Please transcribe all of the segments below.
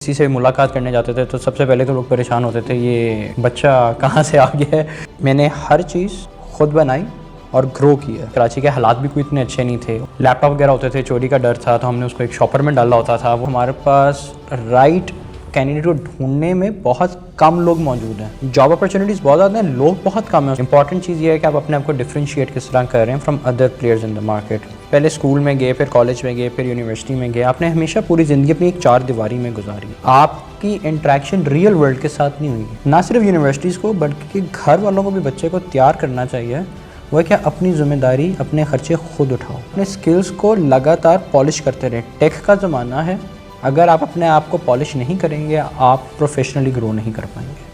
किसी से मुलाकात करने जाते थे तो सबसे पहले तो लोग परेशान होते थे, ये बच्चा कहाँ से आ गया है। मैंने हर चीज़ खुद बनाई और ग्रो किया। कराची के हालात भी कोई इतने अच्छे नहीं थे, लैपटॉप वगैरह होते थे, चोरी का डर था, तो हमने उसको एक शॉपर में डाला होता था। वो हमारे पास राइट कैंडिडेट को ढूंढने में बहुत कम लोग मौजूद हैं। जॉब अपॉर्चुनिटीज़ बहुत ज़्यादा हैं, लोग बहुत कम हैं। इंपॉर्टेंट चीज़ ये है कि आप अपने आप को डिफ्रेंशिएट किस तरह कर रहे हैं from other players in the market. पहले स्कूल में गए, फिर कॉलेज में गए, फिर यूनिवर्सिटी में गए। आपने हमेशा पूरी ज़िंदगी अपनी एक चार दीवारी में गुजारी। आपकी इंट्रैक्शन रियल वर्ल्ड के साथ नहीं हुई। ना सिर्फ यूनिवर्सिटीज़ को बल्कि घर वालों को भी बच्चे को तैयार करना चाहिए। वह क्या, अपनी ज़िम्मेदारी, अपने खर्चे खुद उठाओ, अपने स्किल्स को लगातार पॉलिश करते रहें। टेक का ज़माना है, अगर आप अपने आप को पॉलिश नहीं करेंगे आप प्रोफेशनली ग्रो नहीं कर पाएंगे।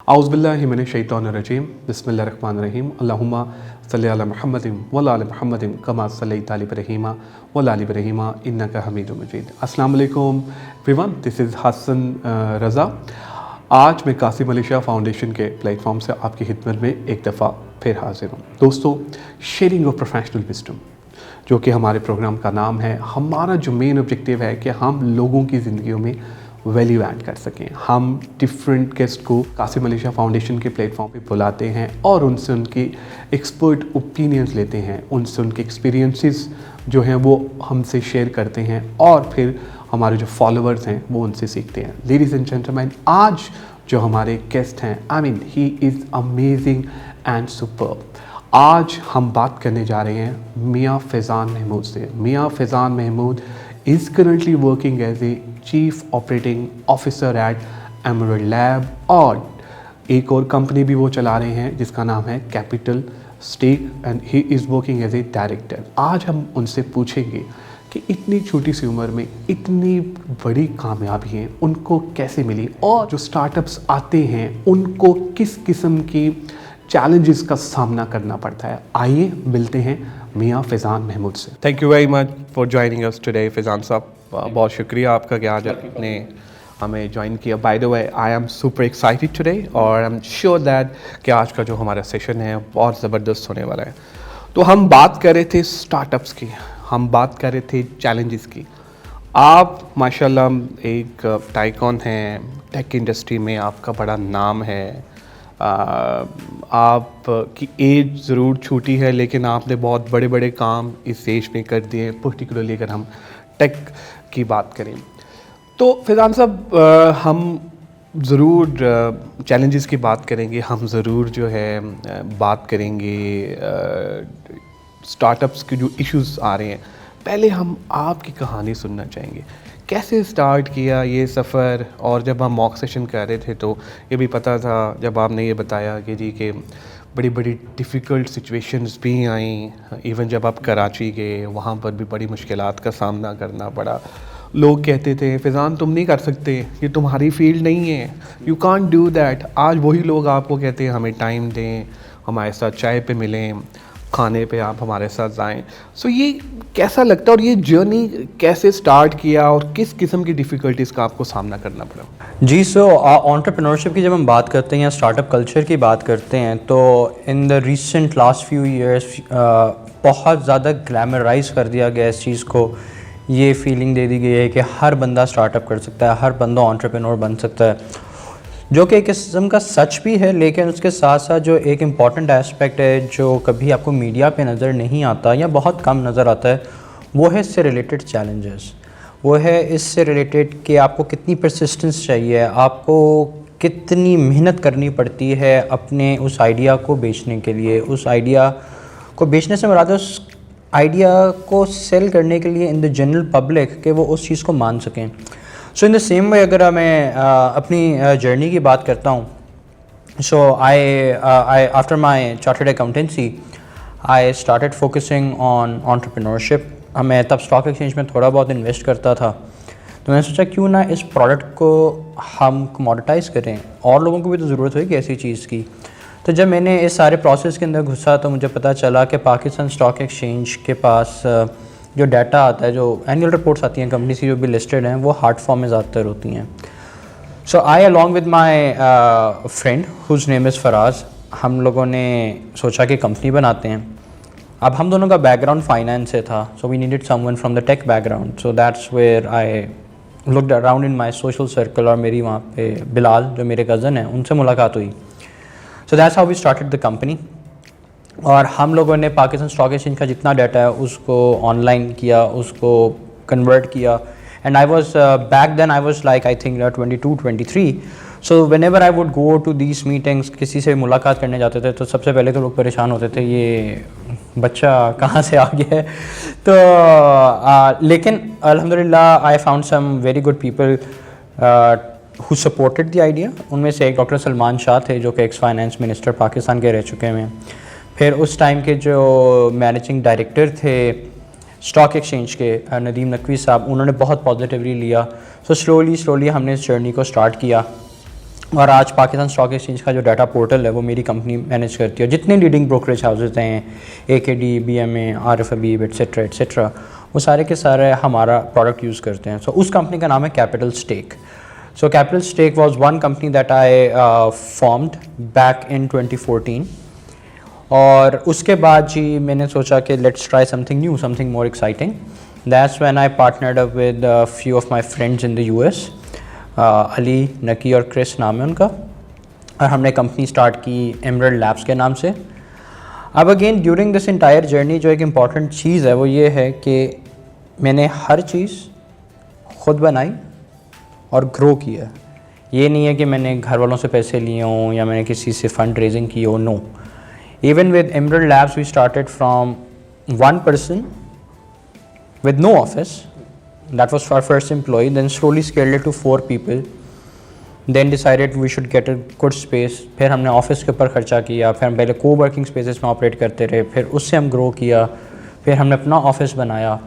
औज़ुबिल्लाहि मिनश्शैतानिर्रजीम बिस्मिल्लाहिर्रहमानिर्रहीम अल्लाहुम्मा सल्लि अला मुहम्मदिन व अला मुहम्मदिन कमा सल्लैता अला इब्राहीम व अला आलि इब्राहीम इन्नका हमीदुम मजीद। अस्सलाम वालेकुम एवरीवन, दिस इज़ हसन रज़ा। आज मैं कासिम अली शाह फाउंडेशन के प्लेटफॉर्म से आपकी खिदमत में एक दफ़ा फिर हाजिर हूँ। दोस्तों, शेयरिंग ऑफ प्रोफेशनल विजडम जो कि हमारे प्रोग्राम का नाम है। हमारा जो मेन ऑब्जेक्टिव है कि हम लोगों की ज़िंदगियों में वैल्यू ऐड कर सकें। हम डिफरेंट गेस्ट को कासिम अली शाह फाउंडेशन के प्लेटफॉर्म पे बुलाते हैं और उनसे उनकी एक्सपर्ट ओपिनियंस लेते हैं, उनसे उनके एक्सपीरियंसेस जो हैं वो हमसे शेयर करते हैं और फिर हमारे जो फॉलोअर्स हैं वो उनसे सीखते हैं। लेडीज़ एंड जेंटलमैन, आज जो हमारे गेस्ट हैं, he is amazing and superb. आज हम बात करने जा रहे हैं मियाँ फैज़ान महमूद से। मियाँ Faizan Mahmood is currently working as a Chief Operating Officer at Emerald Lab और एक और कंपनी भी वो चला रहे हैं जिसका नाम है Capital Stake and he is working as a director. आज हम उनसे पूछेंगे कि इतनी छोटी सी उम्र में इतनी बड़ी कामयाबी उनको कैसे मिली और जो स्टार्टअप्स आते हैं उनको किस किस्म की चैलेंजेस का सामना करना पड़ता है। आइए मिलते हैं मियाँ फैज़ान महमूद से। Thank you very much for joining us today Faizan साहब, बहुत शुक्रिया आपका कि आज आपने हमें ज्वाइन किया। By the way, I am super excited today और आई एम श्योर दैट कि आज का जो हमारा सेशन है बहुत ज़बरदस्त होने वाला है। तो हम बात कर रहे थे स्टार्टअप्स की, हम बात कर रहे थे चैलेंजेस की। आप माशाल्लाह एक टाइकॉन हैं, टेक इंडस्ट्री में आपका बड़ा नाम है। आपकी एज ज़रूर छोटी है लेकिन आपने बहुत बड़े बड़े काम इस एज में कर दिए, पर्टिकुलरली अगर हम टेक की बात करें। तो फैज़ान साहब, हम ज़रूर चैलेंजेस की बात करेंगे, हम ज़रूर जो है बात करेंगे स्टार्टअप्स के जो इश्यूज़ आ रहे हैं। पहले हम आपकी कहानी सुनना चाहेंगे, कैसे स्टार्ट किया ये सफ़र। और जब हम मॉक सेशन कर रहे थे तो ये भी पता था, जब आपने ये बताया कि जी के बड़ी बड़ी डिफ़िकल्ट सिचुएशंस भी आई। इवन जब आप कराची गए वहाँ पर भी बड़ी मुश्किलात का सामना करना पड़ा। लोग कहते थे फैज़ान तुम नहीं कर सकते, ये तुम्हारी फील्ड नहीं है, यू कांट डू दैट। आज वही लोग आपको कहते हैं हमें टाइम दें, हमारे साथ चाय पे मिलें, खाने पे आप हमारे साथ आएँ। सो ये कैसा लगता है और ये जर्नी कैसे स्टार्ट किया और किस किस्म की डिफ़िकल्टीज़ का आपको सामना करना पड़ा? जी, सो एंटरप्रेन्योरशिप की जब हम बात करते हैं या स्टार्टअप कल्चर की बात करते हैं तो in the recent last few years बहुत ज़्यादा ग्लैमराइज कर दिया गया इस चीज़ को। ये फीलिंग दे दी गई है कि हर बंदा स्टार्टअप कर सकता है, हर बंदा एंटरप्रेन्योर बन सकता है, जो कि एक किस्म का सच भी है। लेकिन उसके साथ साथ जो एक इम्पॉर्टेंट एस्पेक्ट है जो कभी आपको मीडिया पे नज़र नहीं आता या बहुत कम नज़र आता है, वो है इससे रिलेटेड चैलेंजेस। वो है इससे रिलेटेड कि आपको कितनी परसिस्टेंस चाहिए, आपको कितनी मेहनत करनी पड़ती है अपने उस आइडिया को बेचने के लिए। उस आइडिया को बेचने से मुराद है उस आइडिया को सेल करने के लिए इन द जनरल पब्लिक, कि वो उस चीज़ को मान सकें। सो इन द सेम वे अगर मैं अपनी जर्नी की बात करता हूँ, so I after my chartered accountancy I started focusing on entrepreneurship. मैं तब स्टॉक एक्सचेंज में थोड़ा बहुत इन्वेस्ट करता था, तो मैंने सोचा क्यों ना इस प्रोडक्ट को हम कमोडिटाइज़ करें, और लोगों को भी तो ज़रूरत होगी ऐसी चीज़ की। तो जब मैंने इस सारे प्रोसेस के अंदर घुसा तो मुझे पता चला कि पाकिस्तान स्टॉक एक्सचेंज के पास जो डाटा आता है, जो एनुअल रिपोर्ट्स आती हैं कंपनी की जो भी लिस्टेड हैं, वो हार्ड फॉर्म में ज़्यादातर होती हैं. So I along with my friend whose name is Faraz, हम लोगों ने सोचा कि कंपनी बनाते हैं. अब हम दोनों का बैकग्राउंड फाइनेंस से था, so we needed someone from the tech background. So that's where I looked around in my social circle, और मेरी वहाँ पे बिलाल जो मेरे कज़न हैं उनसे मुलाकात हुई. So that's how we started the company. और हम लोगों ने पाकिस्तान स्टॉक एक्सचेंज का जितना डाटा है उसको ऑनलाइन किया, उसको कन्वर्ट किया. And I was back then I was like I think 22-23. So whenever I would go to these meetings, किसी से मुलाकात करने जाते थे तो सबसे पहले तो लोग परेशान होते थे, ये बच्चा कहाँ से आ गया है. तो लेकिन अल्हम्दुलिल्लाह I found some very good people who supported the idea. उनमें से एक डॉक्टर सलमान शाह थे जो कि एक्स फाइनेंस मिनिस्टर पाकिस्तान के रह चुके हैं. फिर उस टाइम के जो मैनेजिंग डायरेक्टर थे स्टॉक एक्सचेंज के, नदीम नकवी साहब, उन्होंने बहुत पॉजिटिवली लिया. सो स्लोली हमने इस जर्नी को स्टार्ट किया. और आज पाकिस्तान स्टॉक एक्सचेंज का जो डाटा पोर्टल है वो मेरी कंपनी मैनेज करती है. जितने लीडिंग ब्रोकरेज हाउसेज हैं, AKD, BMA, RF Habib etcetera, वो सारे के सारे हमारा प्रोडक्ट यूज़ करते हैं. सो उस कंपनी का नाम है Capital Stake. So Capital Stake was one company that I formed back in 2014. और उसके बाद जी मैंने सोचा कि let's try something new, something more exciting. That's when I partnered up with few of my friends in the US. Ali, Naqi और Chris नाम है उनका. और हमने कंपनी स्टार्ट की एमरल्ड लैब्स के नाम से. अब again during this entire journey जो एक इम्पॉर्टेंट चीज़ है वो ये है कि मैंने हर चीज़ ख़ुद बनाई और ग्रो किया. ये नहीं है कि मैंने घर वालों से पैसे लिए हों या मैंने किसी से फ़ंड रेजिंग की हो. No, even with Emerald Labs we started from one person with no office. That was our first employee. Then slowly scaled it to 4 people. Then decided we should get a good space. फिर हमने office के ऊपर खर्चा किया. फिर हम पहले co-working spaces में ऑपरेट करते रहे. फिर उससे हम ग्रो किया. फिर हमने अपना ऑफिस बनाया.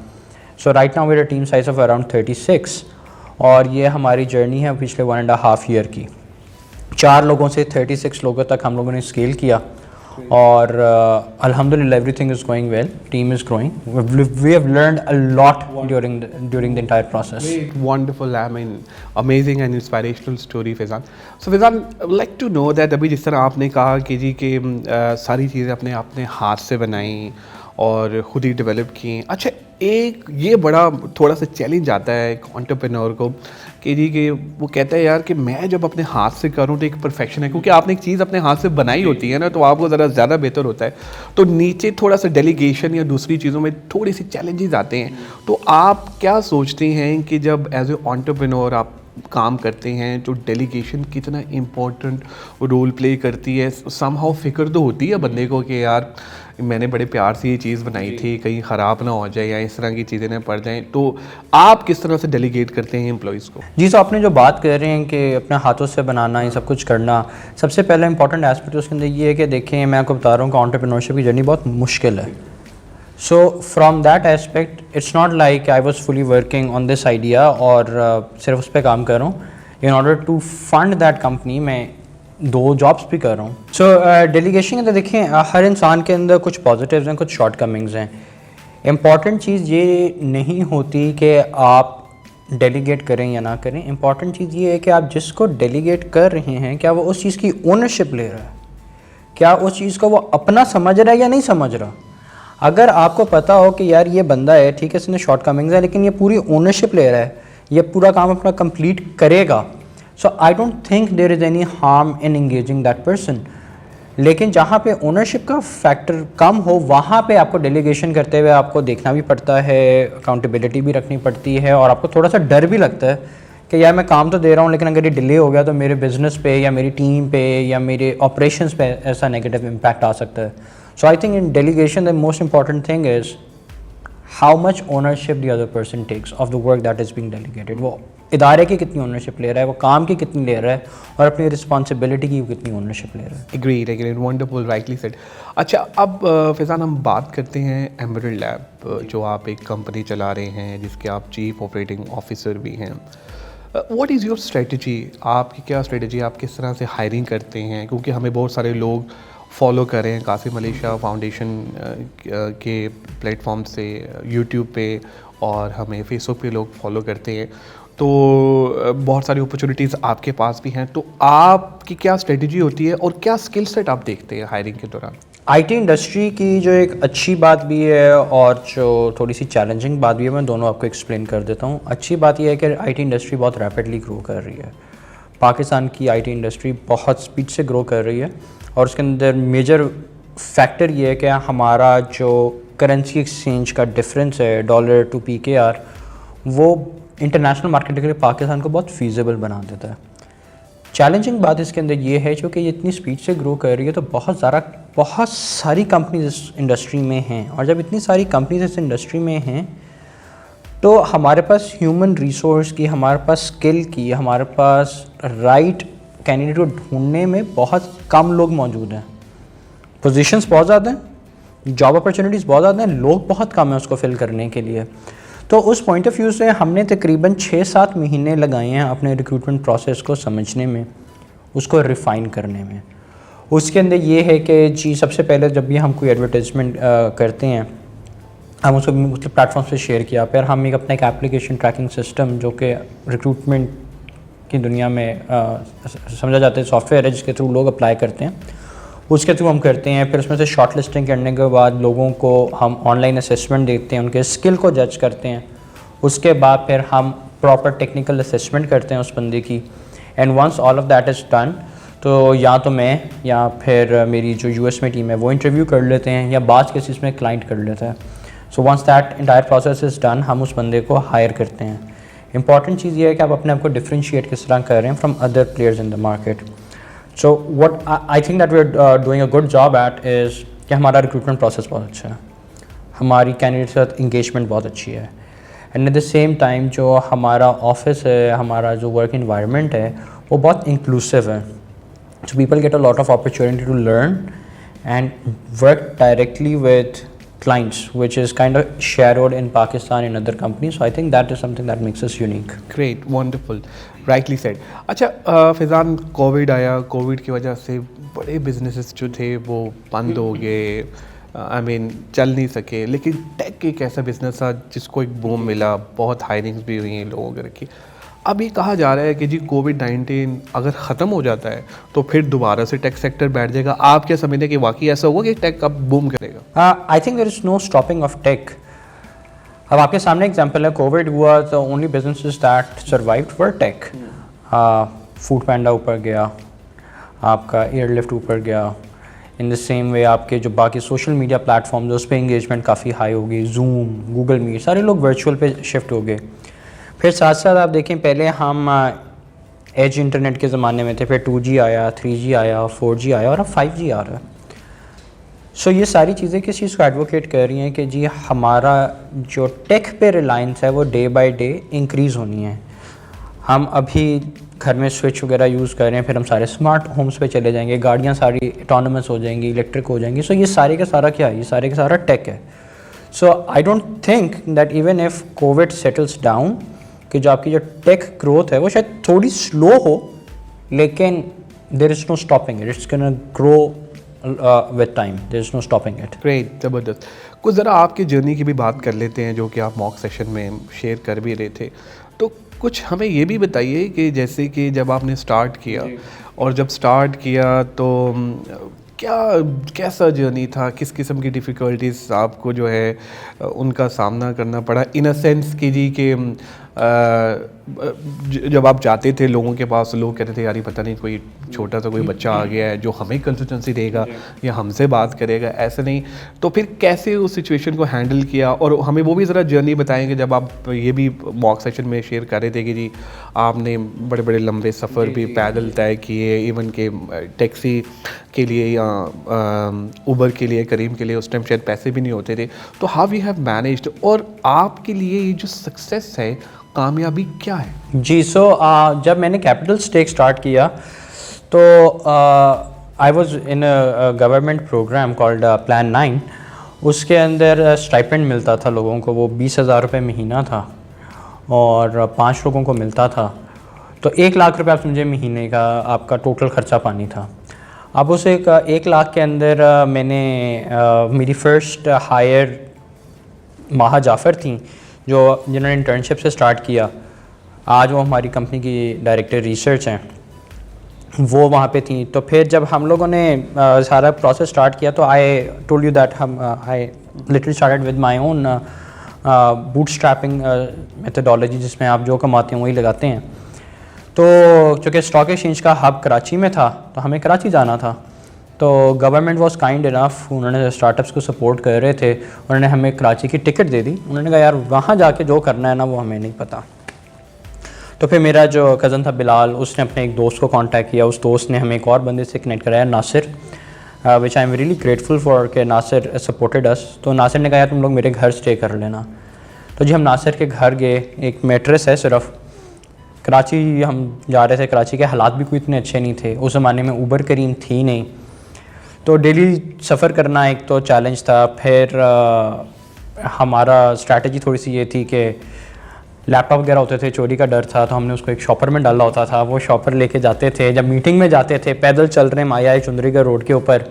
So right now we're a team size of around 36. और ये हमारी जर्नी है पिछले 1.5 year की. 4 लोगों से 36 लोगों तक हम लोगों ने स्केल किया. और अल्हम्दुलिल्लाह everything is going well. Team is growing. We have learned a lot during the entire process. Wonderful, I mean amazing and inspirational story Faizan. So Faizan, like to know that अभी जिस तरह आपने कहा कि जी कि सारी चीज़ें अपने हाथ से बनाई और ख़ुद ही डेवलप की. अच्छा, एक ये बड़ा थोड़ा सा चैलेंज आता है एक एंटरप्रेन्योर को कि जी कि वो कहता है यार कि मैं जब अपने हाथ से करूँ तो एक परफेक्शन है, क्योंकि आपने एक चीज़ अपने हाथ से बनाई होती है ना, तो आपको ज़रा ज़्यादा बेहतर होता है. तो नीचे थोड़ा सा डेलीगेशन या दूसरी चीज़ों में थोड़ी सी चैलेंजेस आते हैं. तो आप क्या सोचते हैं कि जब एज ए एंटरप्रेन्योर आप काम करते हैं तो डेलीगेशन कितना इम्पोर्टेंट रोल प्ले करती है? समहाउ फिक्र तो होती है बंदे को कि यार मैंने बड़े प्यार से ये चीज़ बनाई थी, कहीं ख़राब ना हो जाए या इस तरह की चीज़ें ना पड़ जाएं. तो आप किस तरह से डेलीगेट करते हैं एम्प्लॉइज़ को? जी, तो आपने जो बात कर रहे हैं कि अपने हाथों से बनाना, ये सब कुछ करना, सबसे पहला इंपॉर्टेंट एस्पेक्ट उसके अंदर ये है कि देखें, मैं आपको बता रहा हूँ कि एंटरप्रेन्योरशिप की जर्नी बहुत मुश्किल है. So from that aspect it's not like I was fully working on this idea और सिर्फ उस पर काम कर रहा हूँ. In order to fund that company मैं 2 जॉब्स भी कर रहा हूँ. सो डेलीगेशन के अंदर देखें, हर इंसान के अंदर कुछ पॉजिटिव्स हैं, कुछ शॉर्ट कमिंग्स हैं. इम्पॉर्टेंट चीज़ ये नहीं होती कि आप डेलीगेट करें या ना करें. इम्पॉर्टेंट चीज़ ये है कि आप जिसको डेलीगेट कर रहे हैं, क्या वो उस चीज़ की ओनरशिप ले रहा है, क्या उस चीज़ को वो अपना समझ रहा है या नहीं समझ रहा. अगर आपको पता हो कि यार ये बंदा है, ठीक है, इसने शॉर्ट कमिंग्स है, लेकिन ये पूरी ओनरशिप ले रहा है, ये पूरा काम अपना कंप्लीट करेगा, so I don't think there is any harm in engaging that person. लेकिन जहाँ पे ओनरशिप का फैक्टर कम हो, वहाँ पे आपको डेलीगेशन करते हुए आपको देखना भी पड़ता है, अकाउंटेबिलिटी भी रखनी पड़ती है, और आपको थोड़ा सा डर भी लगता है कि यार मैं काम तो दे रहा हूँ, लेकिन अगर ये डिले हो गया तो मेरे बिज़नेस पे या मेरी टीम पे या मेरे ऑपरेशंस पे ऐसा नेगेटिव इम्पैक्ट आ सकता है. So I think in delegation the most important thing is how much ownership the other person takes of the work that is being delegated. वो इदारे की कितनी ओनरशिप ले रहा है, वो काम की कितनी ले रहा है, और अपनी रिस्पॉन्सिबिलिटी की कितनी ओनरशिप ले रहा है. Agreed, wonderful, rightly said. अच्छा, अब फैज़ान हम बात करते हैं एमरल्ड लैब, जो आप एक कंपनी चला रहे हैं जिसके आप चीफ ऑपरेटिंग ऑफिसर भी हैं. What is your strategy? आपकी क्या स्ट्रेटजी, आप किस तरह से हायरिंग करते हैं? क्योंकि हमें बहुत सारे लोग फॉलो कर रहे हैं काफ़ी मलेशिया फाउंडेशन के प्लेटफॉर्म से, यूट्यूब पे, और हमें फेसबुक पे लोग फॉलो करते हैं, तो बहुत सारी अपॉर्चुनिटीज़ आपके पास भी हैं। तो आपकी क्या स्ट्रेटजी होती है और क्या स्किल सेट आप देखते हैं हायरिंग के दौरान? आईटी इंडस्ट्री की जो एक अच्छी बात भी है और जो थोड़ी सी चैलेंजिंग बात भी है, मैं दोनों आपको एक्सप्लेन कर देता हूँ। अच्छी बात यह है कि आईटी इंडस्ट्री बहुत रैपिडली ग्रो कर रही है। पाकिस्तान की आईटी इंडस्ट्री बहुत स्पीड से ग्रो कर रही है और उसके अंदर मेजर फैक्टर ये है कि हमारा जो करेंसी एक्सचेंज का डिफरेंस है डॉलर टू PKR, वो इंटरनेशनल मार्केट के लिए पाकिस्तान को बहुत फीजेबल बना देता है। चैलेंजिंग बात इसके अंदर ये है जो कि ये इतनी स्पीड से ग्रो कर रही है, तो बहुत सारी कंपनीज इस इंडस्ट्री में हैं, और जब इतनी सारी कंपनीज इस इंडस्ट्री में हैं तो हमारे पास ह्यूमन रिसोर्स की, हमारे पास स्किल की, हमारे पास राइट कैंडिडेट को ढूंढने में बहुत कम लोग मौजूद हैं। पोजीशंस बहुत ज़्यादा हैं, जॉब अपॉर्चुनिटीज़ बहुत ज़्यादा हैं, लोग बहुत कम हैं उसको फिल करने के लिए। तो उस पॉइंट ऑफ व्यू से हमने तकरीबन 6-7 महीने लगाए हैं अपने रिक्रूटमेंट प्रोसेस को समझने में, उसको रिफ़ाइन करने में। उसके अंदर ये है कि जी सबसे पहले जब भी हम कोई एडवर्टाइजमेंट करते हैं, हम उसको मुख्तलिफ प्लेटफॉर्म से शेयर किया, फिर हम अपना एक एप्लीकेशन ट्रैकिंग सिस्टम जो कि रिक्रूटमेंट की दुनिया में समझा जाता है सॉफ्टवेयर है जिसके थ्रू लोग अप्लाई करते हैं, उसके थ्रू हम करते हैं। फिर उसमें से शॉर्ट लिस्टिंग करने के बाद लोगों को हम ऑनलाइन असेसमेंट देते हैं, उनके स्किल को जज करते हैं। उसके बाद फिर हम प्रॉपर टेक्निकल असेसमेंट करते हैं उस बंदे की। And once all of that is done, तो या तो मैं या फिर मेरी जो US में टीम है वो इंटरव्यू कर लेते हैं, या बाज़ केसेस में क्लाइंट कर लेता है। So once that entire process is done, हम उस बंदे को हायर करते हैं। इंपॉर्टेंट चीज़ ये है कि आप अपने आप को डिफ्रेंशिएट किस तरह कर रहे हैं from other players in the market. So what I think that we are doing a good job at is कि हमारा रिक्रूटमेंट प्रोसेस बहुत अच्छा है, हमारी कैंडिडेट के साथ इंगेजमेंट बहुत अच्छी है, and at the same time जो हमारा ऑफिस है, हमारा जो वर्क इन्वायरमेंट है वो बहुत इंक्लूसिव है। So people get a lot of opportunity to learn and work directly with clients, which is kind of shadowed in Pakistan in other companies. So I think that is something that makes us unique. Great, wonderful, rightly said. अच्छा, Faizan, Covid आया, Covid की वजह से बड़े businesses जो थे वो बंद हो गए, आई मीन चल नहीं सके, लेकिन टेक एक ऐसा बिजनेस था जिसको एक बूम मिला, बहुत हायरिंग्स भी हुई हैं लोगों के रखी। अब ये कहा जा रहा है कि जी कोविड-19 अगर ख़त्म हो जाता है तो फिर दोबारा से टेक सेक्टर बैठ जाएगा। आप क्या समझते हैं कि वाकई ऐसा होगा कि टेक अब बूम करेगा? I think there is no stopping of tech. अब आपके सामने एग्जांपल है, कोविड हुआ तो only businesses that survived were tech. Foodpanda ऊपर गया, आपका एयरलिफ्ट ऊपर गया। इन द सेम वे आपके जो बाकी सोशल मीडिया प्लेटफॉर्म्स उस पर इंगेजमेंट काफ़ी हाई हो गई, जूम, गूगल मीट, सारे लोग वर्चुअल पे शिफ्ट हो गए। फिर साथ साथ आप देखें, पहले हम एज इंटरनेट के ज़माने में थे, फिर 2G आया, 3G आया, 4G आया और अब 5G आ रहा है। सो ये सारी चीज़ें किस चीज़ को एडवोकेट कर रही हैं कि जी हमारा जो टेक पे रिलायंस है वो डे बाय डे इंक्रीज़ होनी है। हम अभी घर में स्विच वगैरह यूज़ कर रहे हैं, फिर हम सारे स्मार्ट होम्स पे चले जाएंगे, गाड़ियाँ सारी ऑटोनोमस हो जाएंगी, इलेक्ट्रिक हो जाएंगी। सो ये सारे का सारा क्या है? ये सारे का सारा टेक है। So I don't think that even if Covid settles down कि जो आपकी जो टेक ग्रोथ है वो शायद थोड़ी स्लो हो, लेकिन there is no stopping it, it's gonna grow with time, there is no stopping it. Great, ज़बरदस्त। कुछ ज़रा आपकी जर्नी की भी बात कर लेते हैं जो कि आप मॉक सेशन में शेयर कर भी रहे थे। तो कुछ हमें ये भी बताइए कि जैसे कि जब आपने स्टार्ट किया और जब स्टार्ट किया तो कैसा जर्नी था, किस किस्म की डिफ़िकल्टीज़ आपको जो है उनका सामना करना पड़ा, इन अ सेंस कि जी कि जब आप जाते थे लोगों के पास, लोग कहते थे यार ये पता नहीं कोई छोटा सा कोई बच्चा आ गया है जो हमें कंसल्टेंसी देगा या हमसे बात करेगा, ऐसे नहीं। तो फिर कैसे उस सिचुएशन को हैंडल किया, और हमें वो भी ज़रा जर्नी बताएंगे जब आप ये भी मॉक सेशन में शेयर कर रहे थे कि जी आपने बड़े बड़े लंबे सफ़र भी पैदल तय किए, इवन के टैक्सी के लिए या उबर के लिए, करीम के लिए उस टाइम शायद पैसे भी नहीं होते थे। तो हाउ वी हैव मैनेज्ड, और आपके लिए ये जो सक्सेस है, कामयाबी क्या है? जी, सो जब मैंने कैपिटल स्टेक स्टार्ट किया तो I was in a government program called Plan 9। उसके अंदर स्टाइपेंड मिलता था लोगों को, वो 20,000 रुपये महीना था और 5 लोगों को मिलता था। तो 1 लाख रुपये आप समझे महीने का आपका टोटल ख़र्चा पानी था। अब उस 1 लाख के अंदर मैंने मेरी फ़र्स्ट हायर माहा जाफ़र थी जो जिन्होंने इंटर्नशिप से स्टार्ट किया। आज वो हमारी कंपनी की डायरेक्टर रिसर्च हैं, वो वहाँ पे थी। तो फिर जब हम लोगों ने सारा प्रोसेस स्टार्ट किया तो I told you that I literally started with my own bootstrapping methodology, जिसमें आप जो कमाते हैं वही लगाते हैं। तो चूँकि स्टॉक एक्सचेंज का हब कराची में था तो हमें कराची जाना था। तो गवर्नमेंट वाज काइंड इनफ, उन्होंने स्टार्टअप्स को सपोर्ट कर रहे थे, उन्होंने हमें कराची की टिकट दे दी। उन्होंने कहा यार वहाँ जाके जो करना है ना वो हमें नहीं पता। तो फिर मेरा जो कज़न था बिलाल, उसने अपने एक दोस्त को कांटेक्ट किया, उस दोस्त ने हमें एक और बंदे से कनेक्ट कराया, Nasir, which I am really grateful for कि नासिर सपोर्टेड अस। तो नासिर ने कहा यार तुम लोग मेरे घर स्टे कर लेना। तो जी हम नासिर के घर गए, एक मैट्रेस है सिर्फ। कराची हम जा रहे थे, कराची के हालात भी कोई इतने अच्छे नहीं थे, उस ज़माने में ऊबर करीम थी नहीं, तो डेली सफ़र करना एक तो चैलेंज था। फिर हमारा स्ट्रैटेजी थोड़ी सी ये थी कि लैपटॉप वगैरह होते थे, चोरी का डर था, तो हमने उसको एक शॉपर में डाला होता था। वो शॉपर लेके जाते थे, जब मीटिंग में जाते थे पैदल चल रहे माया चुंदरीगढ़ रोड के ऊपर,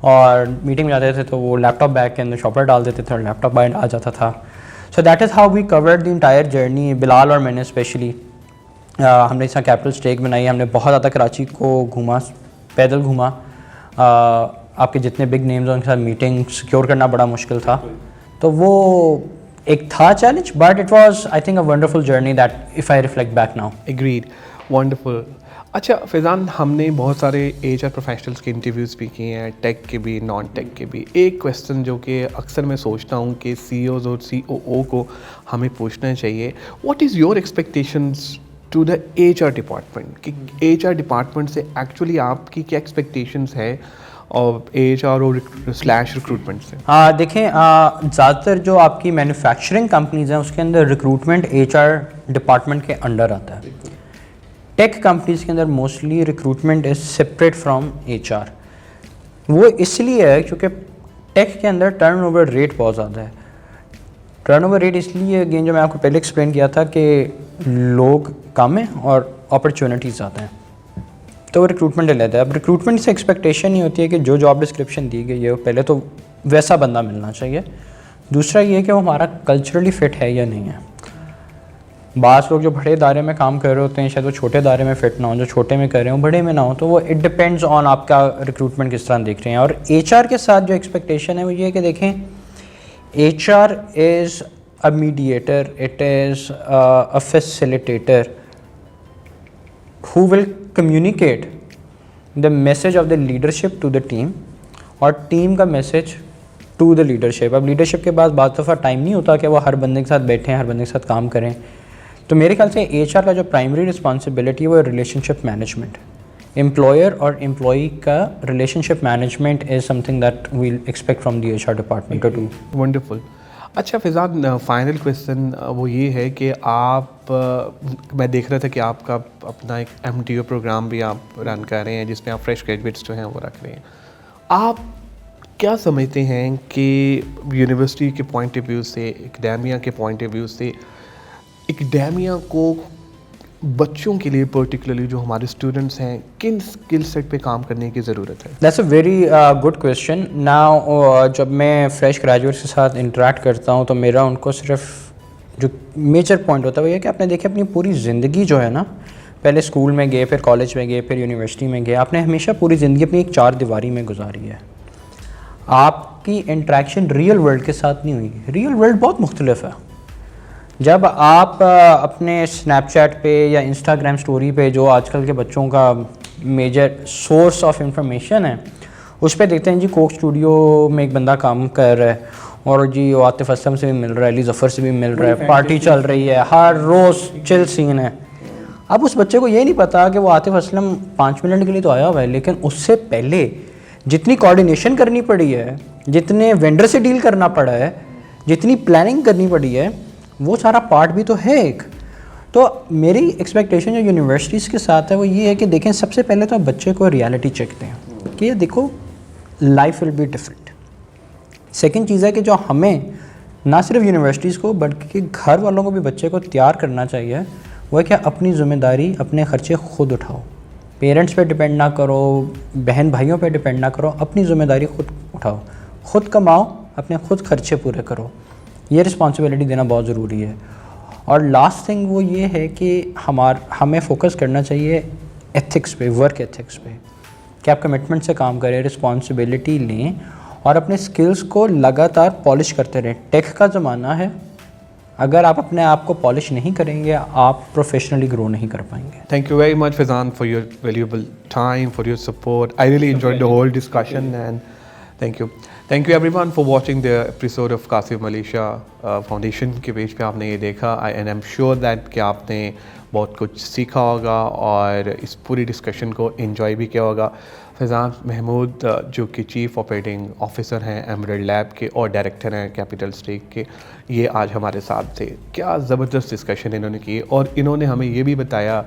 और मीटिंग में जाते थे तो वो लैपटॉप बैग के अंदर शॉपर डाल देते थे और लैपटॉप बाहर आ जाता था। So that is how we covered the entire journey. Bilal और मैंने स्पेशली हमने इसका कैपिटल स्टेक बनाई, हमने बहुत ज़्यादा कराची को घूमा, पैदल घूमा। आपके जितने बिग नेम्स हैं उनके साथ मीटिंग सिक्योर करना बड़ा मुश्किल था। तो वो एक था challenge, but it was I think a wonderful journey that if I reflect back now. Agreed, wonderful. अच्छा फैज़ान, हमने बहुत सारे HR प्रोफेशनल्स के इंटरव्यूज़ भी किए हैं, टेक के भी, नॉन टेक के भी। एक क्वेश्चन जो कि अक्सर मैं सोचता हूँ कि CEOs और COO को हमें पूछना चाहिए, what is your expectations to the HR department, कि HR डिपार्टमेंट से एक्चुअली आपकी क्या एक्सपेक्टेशंस है और HR और स्लैश रिक्रूटमेंट से? देखें, ज़्यादातर जो आपकी मैन्युफैक्चरिंग कंपनीज़ हैं उसके अंदर रिक्रूटमेंट HR डिपार्टमेंट के अंडर आता है। टेक कंपनीज़ के अंदर mostly recruitment is separate from HR। वो इसलिए है क्योंकि टेक के अंदर टर्नओवर रेट बहुत ज़्यादा है। टर्नओवर रेट इसलिए, अगेन जो मैं आपको पहले एक्सप्लेन किया था कि लोग कम हैं और अपॉर्चुनिटीज़ ज़्यादा हैं, तो वो रिक्रूटमेंट लेता है। अब रिक्रूटमेंट से एक्सपेक्टेशन ये होती है कि जो जॉब डिस्क्रिप्शन दी गई है पहले तो वैसा बंदा मिलना चाहिए। दूसरा ये कि वो हमारा कल्चरली फ़िट है या नहीं है। बाज़ लोग जो बड़े इदारे में काम कर रहे होते हैं शायद वो छोटे इदारे में फ़िट ना हो, जो छोटे में कर रहे हो बड़े में ना हो, तो वो इट डिपेंड्स ऑन आपका रिक्रूटमेंट किस तरह देख रहे हैं। और HR के साथ जो एक्सपेक्टेशन है वो ये है कि देखें, HR is a mediator, it is a facilitator who will communicate the message of the leadership to the team और टीम का मैसेज टू द लीडरशिप। अब लीडरशिप के बाद बहुत दफ़ा टाइम नहीं होता कि वो हर बंदे के साथ बैठें, हर बंदे के साथ काम करें। तो मेरे ख्याल से HR का जो प्राइमरी रिस्पॉन्सिबिलिटी है वो रिलेशनशिप मैनेजमेंट। एम्प्लॉयर और एम्प्लॉई का relationship management is something that we'll expect from the HR department to do. Wonderful. अच्छा फैज़ान, फाइनल क्वेश्चन वो ये है कि मैं देख रहा था कि आपका अपना एक MTO प्रोग्राम भी आप रन कर रहे हैं जिसमें आप फ्रेश ग्रेजुएट्स जो हैं वो रख रहे हैं। आप क्या समझते हैं कि यूनिवर्सिटी के पॉइंट ऑफ व्यू से, एकेडेमिया के पॉइंट ऑफ व्यू से, एकेडेमिया को बच्चों के लिए पर्टिकुलरली जो हमारे स्टूडेंट्स हैं किन स्किल सेट पे काम करने की ज़रूरत है? That's a very good question. Now जब मैं फ्रेश ग्रेजुएट्स के साथ इंटरेक्ट करता हूँ तो मेरा उनको सिर्फ जो मेजर पॉइंट होता है वो ये कि आपने देखे अपनी पूरी ज़िंदगी जो है ना, पहले स्कूल में गए, फिर कॉलेज में गए, फिर यूनिवर्सिटी में गए, आपने हमेशा पूरी ज़िंदगी अपनी एक 4 दीवारी में गुजारी है। आपकी इंटरेक्शन रियल वर्ल्ड के साथ नहीं हुई। रियल वर्ल्ड बहुत मुख्तलिफ है। जब आप अपने स्नैपचैट पे या इंस्टाग्राम स्टोरी पे, जो आजकल के बच्चों का मेजर सोर्स ऑफ इंफॉर्मेशन है, उस पर देखते हैं जी कोक स्टूडियो में एक बंदा काम कर रहा है और जी वो आतिफ असलम से भी मिल रहा है, अली ज़फ़र से भी मिल रहा है, पार्टी चल रही है, हर रोज़ चिल सीन है। अब उस बच्चे को ये नहीं पता कि वो आतिफ असलम 5 मिनट के लिए तो आया हुआ है, लेकिन उससे पहले जितनी कोऑर्डिनेशन करनी पड़ी है, जितने वेंडर से डील करना पड़ा है, जितनी प्लानिंग करनी पड़ी है, वो सारा पार्ट भी तो है एक। तो मेरी एक्सपेक्टेशन जो यूनिवर्सिटीज़ के साथ है वो ये है कि देखें, सबसे पहले तो आप बच्चे को रियलिटी चेक दें कि ये देखो life will be different. Second चीज़ है कि जो हमें ना सिर्फ यूनिवर्सिटीज़ को बल्कि घर वालों को भी बच्चे को तैयार करना चाहिए वो है कि अपनी ज़िम्मेदारी, अपने ख़र्चे खुद उठाओ। पेरेंट्स पे डिपेंड ना करो, बहन भाइयों पे डिपेंड ना करो, अपनी ज़िम्मेदारी खुद उठाओ, खुद कमाओ, अपने खुद खर्चे पूरे करो। ये रिस्पॉन्सिबिलिटी देना बहुत ज़रूरी है। और लास्ट थिंग वो ये है कि हमें फोकस करना चाहिए एथिक्स पे, वर्क एथिक्स पे, कि आप कमिटमेंट से काम करें, रिस्पॉन्सिबिलिटी लें और अपने स्किल्स को लगातार पॉलिश करते रहें। टेक का ज़माना है, अगर आप अपने आप को पॉलिश नहीं करेंगे आप प्रोफेशनली ग्रो नहीं कर पाएंगे। Thank you very much, Fazan, for your valuable time, for your support. I really enjoyed the whole discussion, and thank you. Thank you everyone for watching the episode of Qasim Malaysia Foundation के page पे आपने ये देखा, and I'm sure that कि आपने बहुत कुछ सीखा होगा और इस पूरी डिस्कशन को एंजॉय भी किया होगा। फैज़ान महमूद जो कि चीफ़ ऑपरेटिंग ऑफिसर हैं एमरेल्ड लैब के और डायरेक्टर हैं कैपिटल स्टेक के, ये आज हमारे साथ थे। क्या ज़बरदस्त डिस्कशन इन्होंने की और इन्होंने हमें ये भी बताया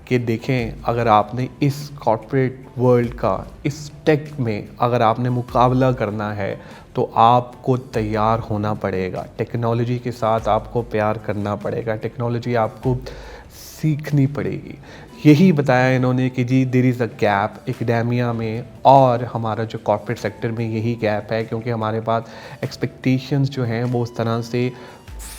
कि देखें, अगर आपने इस कॉर्पोरेट वर्ल्ड का, इस टेक में अगर आपने मुकाबला करना है तो आपको तैयार होना पड़ेगा, टेक्नोलॉजी के साथ आपको प्यार करना पड़ेगा, टेक्नोलॉजी आपको सीखनी पड़ेगी। यही बताया इन्होंने कि जी there is a gap academia में और हमारा जो कॉर्पोरेट सेक्टर में यही गैप है, क्योंकि हमारे पास एक्सपेक्टेशंस जो हैं वो उस तरह से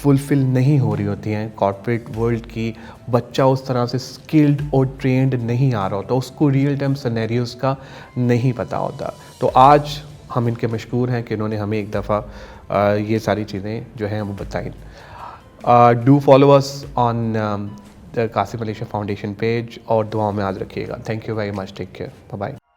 फुलफ़िल नहीं हो रही होती हैं कॉर्पोरेट वर्ल्ड की। बच्चा उस तरह से स्किल्ड और ट्रेंड नहीं आ रहा होता, उसको रियल टाइम सिनेरियोज़ का नहीं पता होता। तो आज हम इनके मशकूर हैं कि इन्होंने हमें एक दफ़ा ये सारी चीज़ें जो हैं वो बताई। Do follow us on the Qasim Malaysia foundation page और दुआओं में याद रखिएगा। Thank you very much, take care, bye bye.